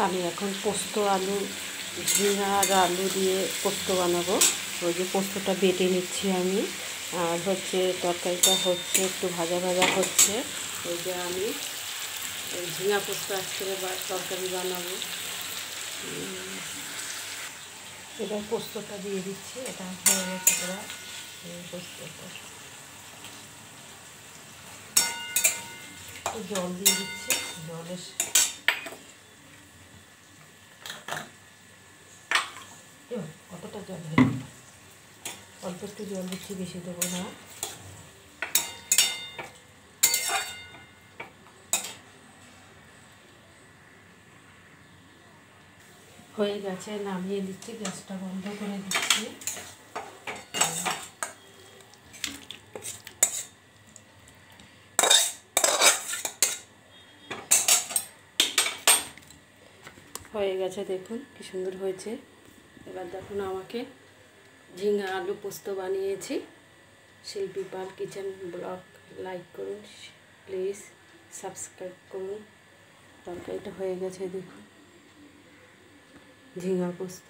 আমি এখন পোস্ত আলু ঝিঙা আর আলু দিয়ে পোস্ত বানাবো। ওই যে পোস্তটা বেটে নিচ্ছি আমি, আর হচ্ছে তরকারিটা হচ্ছে একটু ভাজা ভাজা হচ্ছে। ওই যে আমি ঝিঙা পোস্ত আজকে তরকারি বানাবো। এবার পোস্তটা দিয়ে দিচ্ছি, এটা হয়ে গেছে প্রায় পোস্তটা। জল দিয়ে দিচ্ছি, জলের কতটা জল হয়ে গেল, অল্প একটু জল দিচ্ছি, বেশি দেবো না। হয়ে গেছে, নামিয়ে দিচ্ছি, গ্যাসটা বন্ধ করে দিচ্ছি। হয়ে গেছে, দেখুন কি সুন্দর হয়েছে। এবার দেখুন আমাকে ঝিঙা আলু পোস্ত বানিয়েছি। শিল্পী পাল কিচেন ব্লগ লাইক করুন, প্লিজ সাবস্ক্রাইব করুন। তরকারিটা হয়ে গেছে, দেখুন ঝিঙা পোস্ত।